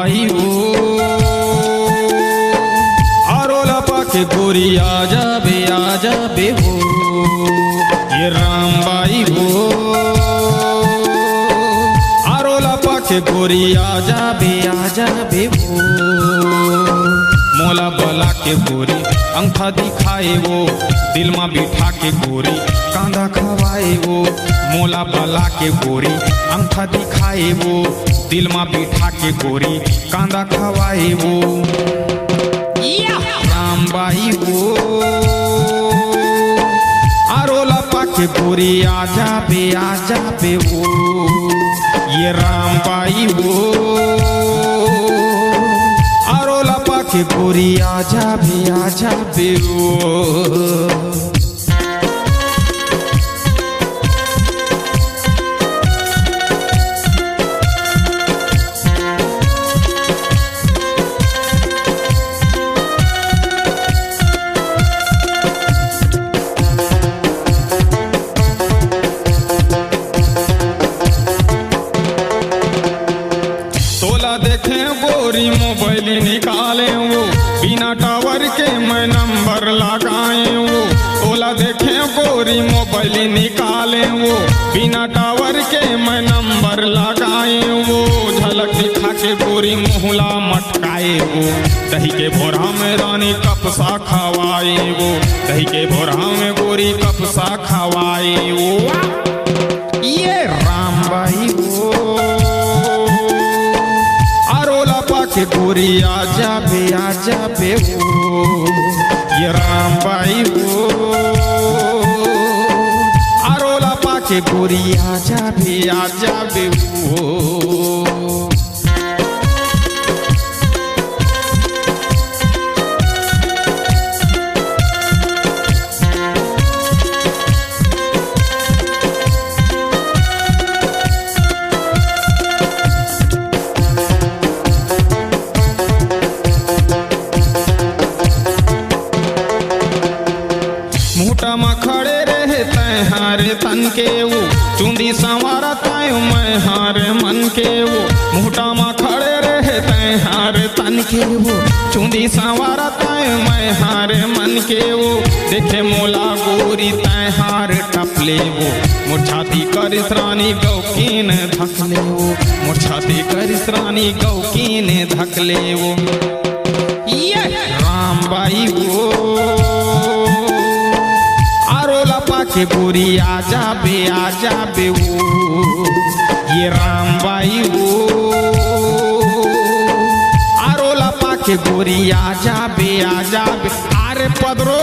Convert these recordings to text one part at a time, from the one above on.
बाई वो आरोला पाके गोरी आजा बे हो ये राम बाई हो आरोला पाके गोरी आजा बे हो मोला बला के गोरी अंगठा दिखाए वो दिल में बिठा के गोरी कांदा खवाए वो मोला बला के गोरी अंगठा दिखाए वो दिल में बिठा के गोरी कांदा खवाए वो राम बाई वो आरोला पाके गोरी आजा बे वो ये राम बाई वो आरोला पाके गोरी आजा बे वो देखे गोरी मोबाइल निकाले वो बिना टावर के मैं नंबर लगाए वो ओला देखे गोरी मोबाइल निकाले वो बिना टावर के मैं नंबर लगाए वो झलक दिखा के गोरी मोहला मटकाए वो दही के भोरा में रानी कपसा खवाए वो दही के भोरा में गोरी कपसा खवाए वो ये राम बाई वो के गोरी आजा बे वो ये राम बाई वो आरोला पाके गोरी आजा बे वो मोटा में खड़े रहे तय हारे तन के वो चूंदी संवारा तय मैं हारे मन के वो मोटा में खड़े रहे तय हारे तन के वो चूंदी संवारा तय मैं हारे मन के वो देखे मोला गोरी तय हार टपले वो मोर छाती करिस रानी गौकीन धकले वो मोर छाती करिस रानी गौकीन धकले वो ये राम बाई वो के गोरी आजा बे वो ये राम बाई वो आरोला पाके गोरी आजा बे आरे पदरो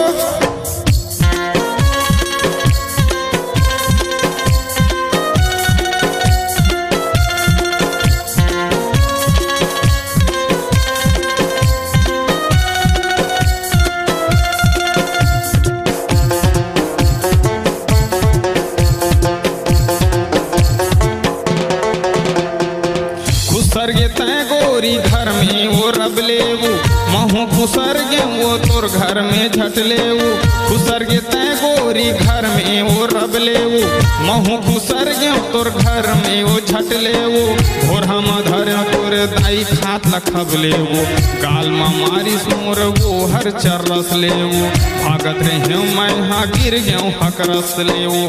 खुसर तय गोरी घर में वो रब ले वो महू खुसर गे वो तोर घर में झट ले वो खुसर तय गोरी घर में वो रब ले वो महू खुसर गे तोर घर में वो झट ले वो भोर हम धर तोर दाई खात लखब ले वो गाल में मारी मोर वो हर चरस ले वो भागत रहे मैं हाँ गिर गयो हकरस ले वो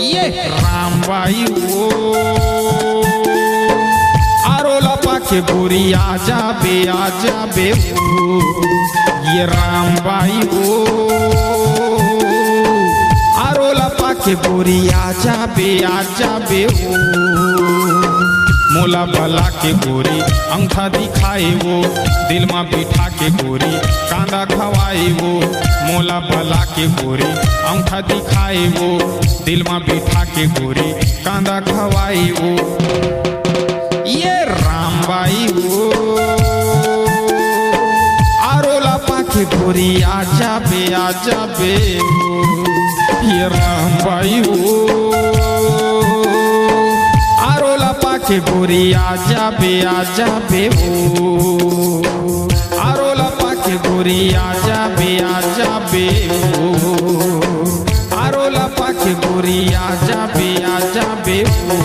ये राम बाई वो के गोरी आजा बे वो ये राम बाई वो आरोला पाके गोरी आजा बे वो मोला बला के गोरी अंगठा दिखाए वो दिल में बिठा के गोरी कांदा खवाए वो मोला बला के गोरी अंगठा दिखाए वो दिल में बिठा के गोरी कांदा खवाए वो ये राम बाई वो आरोला पाके गोरी आजा बे वो ये राम बाई वो आरोला पाके गोरी आजा बे वो आरोला पाके गोरी आजा बे वो आरोला पाके गोरी आजा बे वो